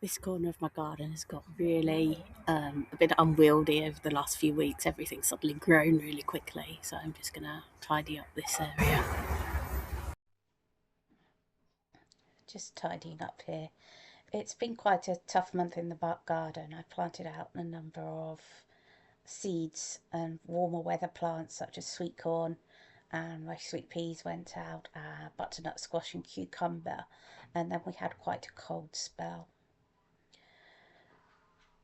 This corner of my garden has got really a bit unwieldy over the last few weeks. Everything's suddenly grown really quickly, so I'm just going to tidy up this area. Just tidying up here. It's been quite a tough month in the back garden. I planted out a number of seeds and warmer weather plants such as sweet corn, and my sweet peas went out, butternut squash and cucumber, and then we had quite a cold spell.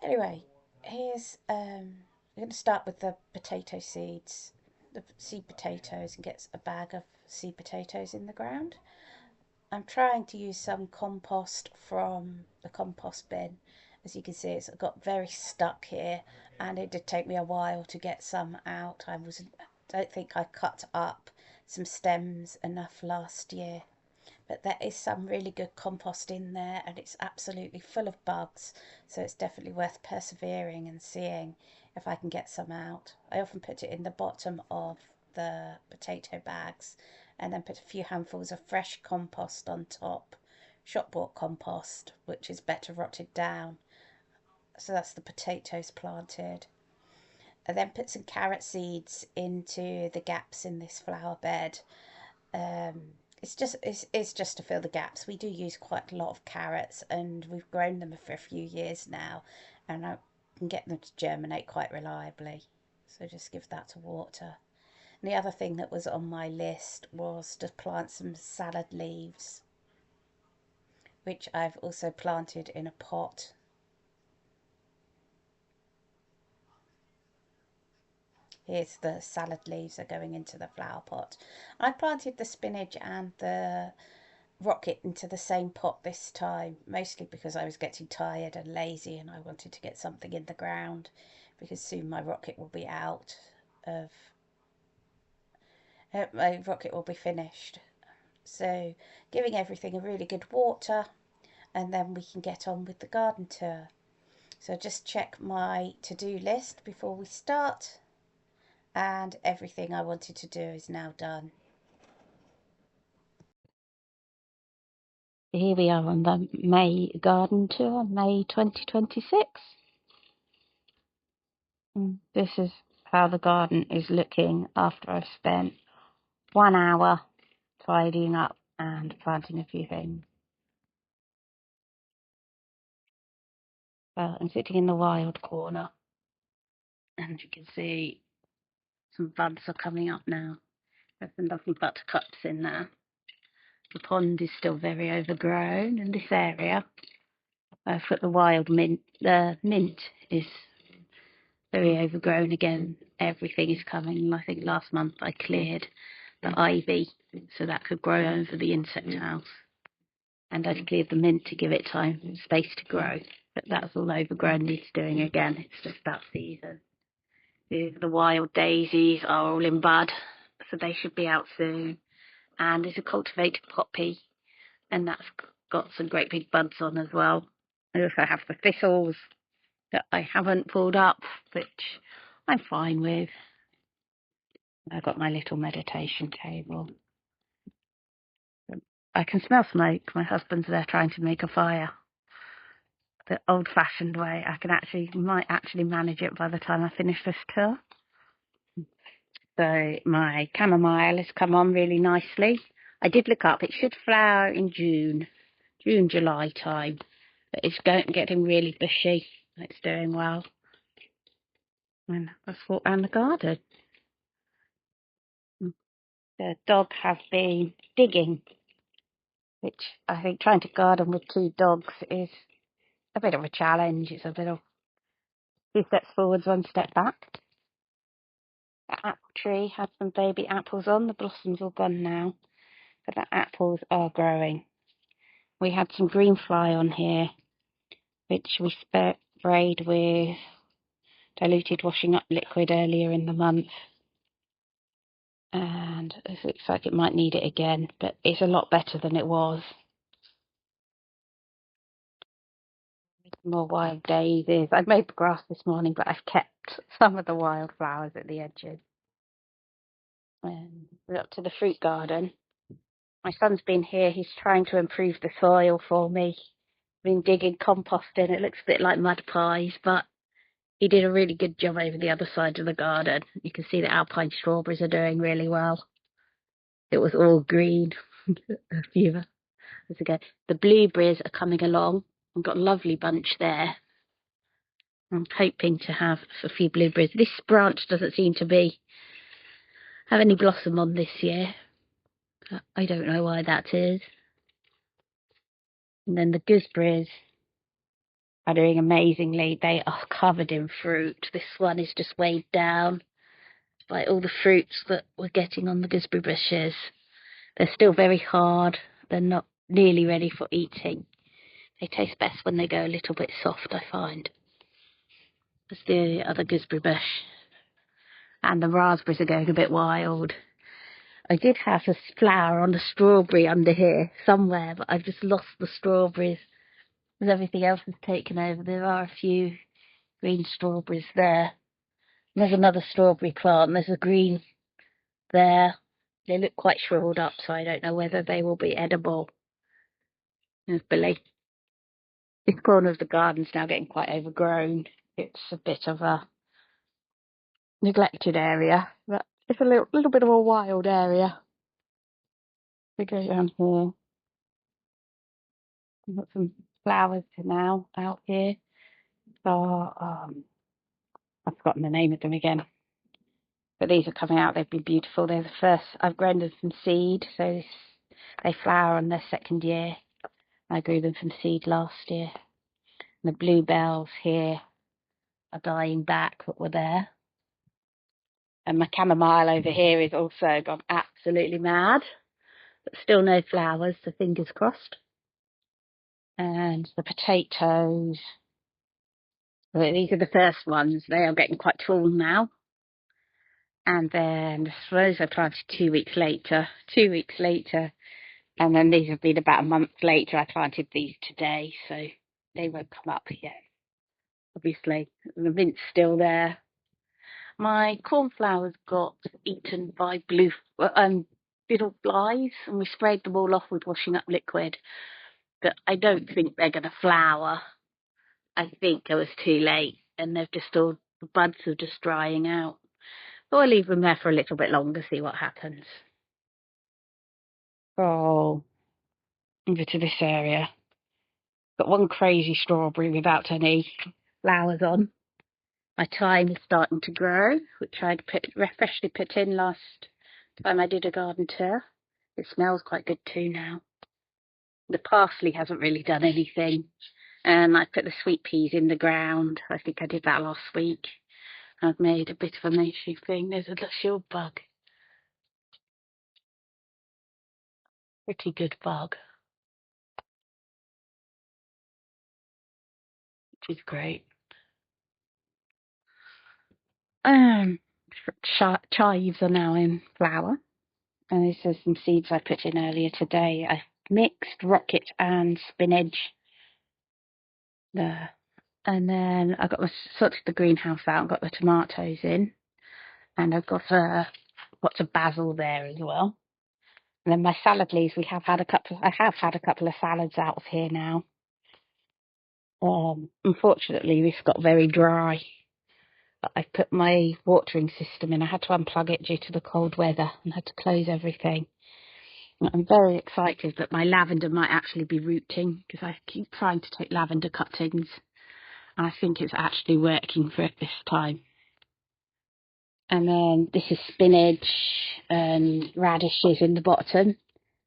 Anyway, here's I'm going to start with the potato seeds, the seed potatoes, and get a bag of seed potatoes in the ground. I'm trying to use some compost from the compost bin. As you can see, it's got very stuck here, and it did take me a while to get some out. Don't think I cut up some stems enough last year, but there is some really good compost in there, and it's absolutely full of bugs, so it's definitely worth persevering and seeing if I can get some out. I often put it in the bottom of the potato bags and then put a few handfuls of fresh compost on top, shop bought compost, which is better rotted down. So that's the potatoes planted. I then put some carrot seeds into the gaps in this flower bed. It's just to fill the gaps. We do use quite a lot of carrots, and we've grown them for a few years now, and I can get them to germinate quite reliably. So just give that to water. And the other thing that was on my list was to plant some salad leaves, which I've also planted in a pot. Here's the salad leaves are going into the flower pot. I planted the spinach and the rocket into the same pot this time, mostly because I was getting tired and lazy and I wanted to get something in the ground because soon my rocket will be out of my rocket will be finished. So giving everything a really good water, and then we can get on with the garden tour. So just check my to-do list before we start, and everything I wanted to do is now done. Here we are on the May garden tour, May 2026. This is how the garden is looking after I've spent 1 hour tidying up and planting a few things. Well, I'm sitting in the wild corner, and you can see some buds are coming up now. There's some lovely buttercups in there. The pond is still very overgrown in this area. I've got the wild mint. The mint is very overgrown again. Everything is coming. I think last month I cleared the ivy so that could grow over the insect house. And I've cleared the mint to give it time and space to grow. But that's all overgrown, needs doing again. It's just that season. The wild daisies are all in bud, so they should be out soon. And there's a cultivated poppy, and that's got some great big buds on as well. I also have the thistles that I haven't pulled up, which I'm fine with. I've got my little meditation table. I can smell smoke. My husband's there trying to make a fire. The old-fashioned way. Might actually manage it by the time I finish this tour. So my chamomile has come on really nicely. I did look up. It should flower in June, July time. But it's getting really bushy. It's doing well. And I've walked around the garden. The dog has been digging, which I think trying to garden with two dogs is a bit of a challenge. It's a bit of 2 steps forwards, 1 step back. The apple tree had some baby apples on. The blossoms all gone now, but the apples are growing. We had some green fly on here, which we sprayed with diluted washing up liquid earlier in the month. And it looks like it might need it again, but it's a lot better than it was. More wild daisies. I mowed the grass this morning, but I've kept some of the wildflowers at the edges. We're up to the fruit garden. My son's been here. He's trying to improve the soil for me been digging compost in. It looks a bit like mud pies, but he did a really good job over the other side of the garden. You can see the alpine strawberries are doing really well. It was all green a few years ago. The blueberries are coming along. I've got a lovely bunch there. I'm hoping to have a few blueberries. This branch doesn't seem to have any blossom on this year. I don't know why that is. And then the gooseberries are doing amazingly. They are covered in fruit. This one is just weighed down by all the fruits that we're getting on the gooseberry bushes. They're still very hard. They're not nearly ready for eating. They taste best when they go a little bit soft, I find. That's the other gooseberry bush. And the raspberries are going a bit wild. I did have a flower on the strawberry under here somewhere, but I've just lost the strawberries because everything else has taken over. There are a few green strawberries there. There's another strawberry plant. There's a green there. They look quite shriveled up, so I don't know whether they will be edible. There's Billy. This corner of the garden's now getting quite overgrown. It's a bit of a neglected area, but it's a little bit of a wild area. We go down here. We've got some flowers now out here. So, I've forgotten the name of them again. But these are coming out. They've been beautiful. They're the first. I've grown them from seed, so they flower on their second year. I grew them from seed last year. And the bluebells here are dying back that were there. And my chamomile over here is also gone absolutely mad. But still no flowers, so fingers crossed. And the potatoes. Well, these are the first ones. They are getting quite tall now. And then I suppose I planted 2 weeks later. 2 weeks later. And then these have been about a month later. I planted these today, so they won't come up yet. Obviously, the mint's still there. My cornflowers got eaten by beetle flies, and we sprayed them all off with washing up liquid. But I don't think they're going to flower. I think it was too late, and they've just all, the buds are just drying out. So I'll leave them there for a little bit longer, see what happens. Oh, over to this area. Got one crazy strawberry without any flowers on. My thyme is starting to grow, which I'd freshly put in last time I did a garden tour. It smells quite good too now. The parsley hasn't really done anything. And I put the sweet peas in the ground. I think I did that last week. I've made a bit of a messy thing. There's a shield bug. Pretty good bug. Which is great. Chives are now in flower. And this is some seeds I put in earlier today. I mixed rocket and spinach there. And then I got sorted the greenhouse out and got the tomatoes in. And I've got lots of basil there as well. And then my salad leaves, I have had a couple of salads out of here now. Unfortunately, this got very dry. But I put my watering system in. I had to unplug it due to the cold weather and had to close everything. I'm very excited that my lavender might actually be rooting because I keep trying to take lavender cuttings. And I think it's actually working for it this time. And then this is spinach and radishes in the bottom.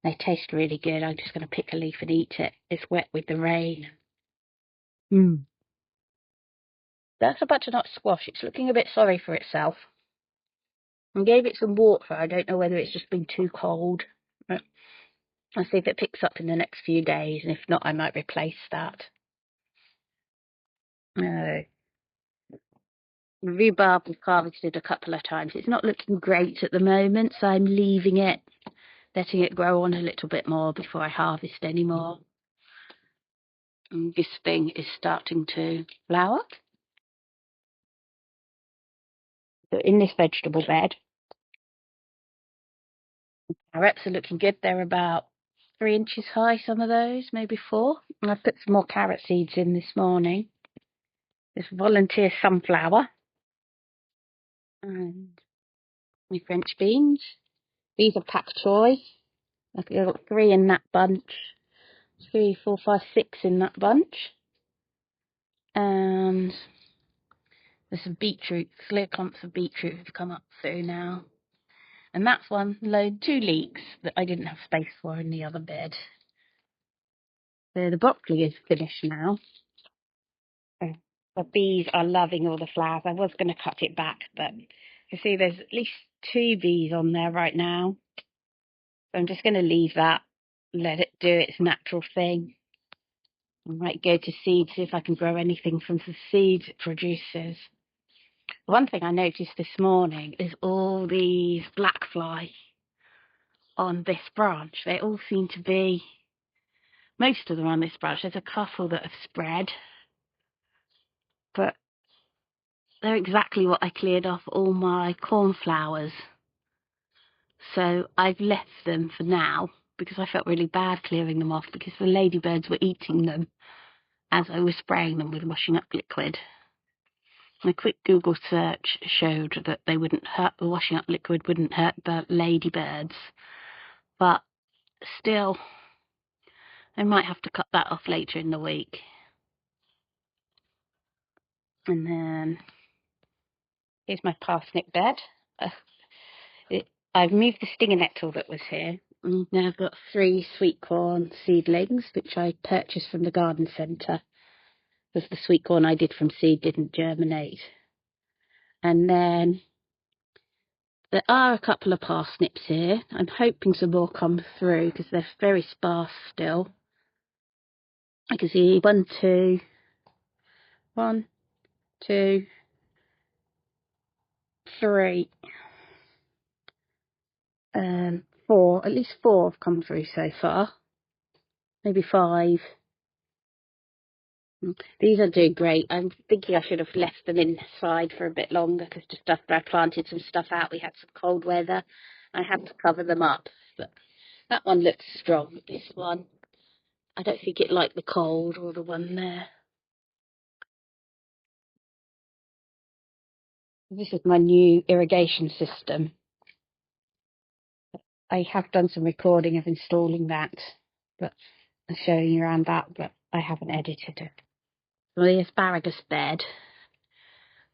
They taste really good. I'm just going to pick a leaf and eat it. It's wet with the rain. That's a butternut squash. It's looking a bit sorry for itself. I gave it some water. I don't know whether it's just been too cold. But I'll see if it picks up in the next few days. And if not, I might replace that. Rhubarb we've harvested a couple of times. It's not looking great at the moment, so I'm leaving it, letting it grow on a little bit more before I harvest any more. And this thing is starting to flower. So in this vegetable bed, carrots are looking good. They're about 3 inches high, some of those, maybe 4. And I put some more carrot seeds in this morning. This volunteer sunflower. And my French beans. These are pak choy. I've got 3 in that bunch. 3, 4, 5, 6 in that bunch. And there's some beetroot, clear clumps of beetroot have come up through now. And that's 2 leeks that I didn't have space for in the other bed. So the broccoli is finished now. The bees are loving all the flowers. I was going to cut it back, but you see there's at least 2 bees on there right now. So I'm just going to leave that, let it do its natural thing. I might go to seed, see if I can grow anything from the seeds it produces. One thing I noticed this morning is all these black fly on this branch. They all seem to be, most of them on this branch. There's a couple that have spread, but they're exactly what I cleared off all my cornflowers. So I've left them for now because I felt really bad clearing them off because the ladybirds were eating them as I was spraying them with washing up liquid. A quick Google search showed that they wouldn't hurt, the washing up liquid wouldn't hurt the ladybirds, but still I might have to cut that off later in the week. And then here's my parsnip bed. I've moved the stinger nettle that was here. And now I've got 3 sweet corn seedlings, which I purchased from the garden centre, because the sweet corn I did from seed didn't germinate. And then there are a couple of parsnips here. I'm hoping some more come through, because they're very sparse still. I can see 1, 2, 3, 4, at least 4 have come through so far. Maybe 5. These are doing great. I'm thinking I should have left them inside for a bit longer because just after I planted some stuff out, we had some cold weather. I had to cover them up. But that one looks strong. This one, I don't think it liked the cold, or the one there. This is my new irrigation system. I have done some recording of installing that, but I'm showing you around that, but I haven't edited it. So the asparagus bed.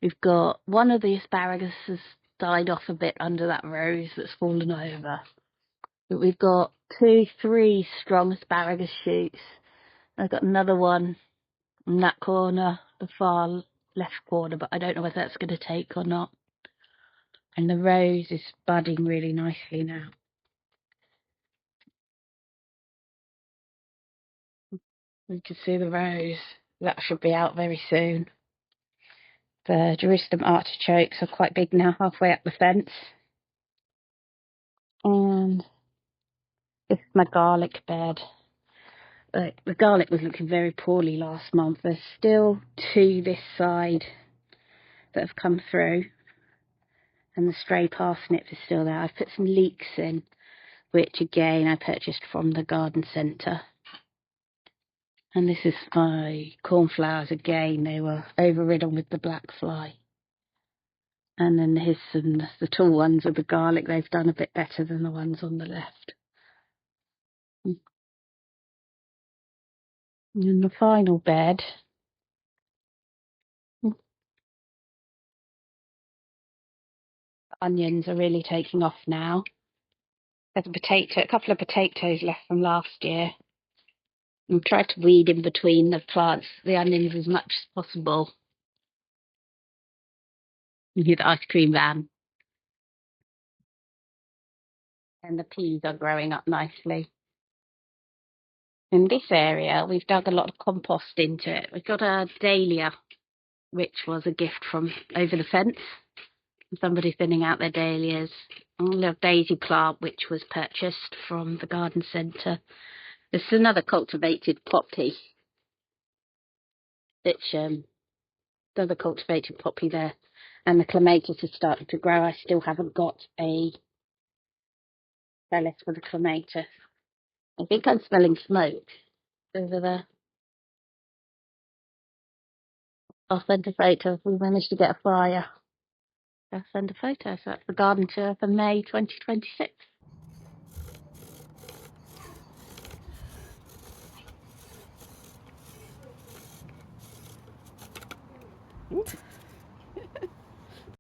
We've got one of the asparagus has died off a bit under that rose that's fallen over. But we've got 2, 3 strong asparagus shoots. I've got another one in that corner, the far left corner, but I don't know whether that's going to take or not. And the rose is budding really nicely now. You can see the rose. That should be out very soon. The Jerusalem artichokes are quite big now, halfway up the fence. And this is my garlic bed. The garlic was looking very poorly last month. There's still 2 this side that have come through. And the stray parsnip is still there. I've put some leeks in, which again I purchased from the garden centre. And this is my cornflowers again. They were overridden with the black fly. And then here's the tall ones with the garlic. They've done a bit better than the ones on the left. And the final bed. Onions are really taking off now. There's a couple of potatoes left from last year. And try to weed in between the plants, the onions, as much as possible. You hear the ice cream van. And the peas are growing up nicely. In this area, we've dug a lot of compost into it. We've got a dahlia, which was a gift from over the fence. Somebody thinning out their dahlias. A little daisy plant, which was purchased from the garden centre. There's another cultivated poppy. Another cultivated poppy there. And the clematis is starting to grow. I still haven't got a trellis for the clematis. I think I'm smelling smoke over there. I'll send a photo if we manage to get a fryer. I'll send a photo. So that's the garden tour for May 2026.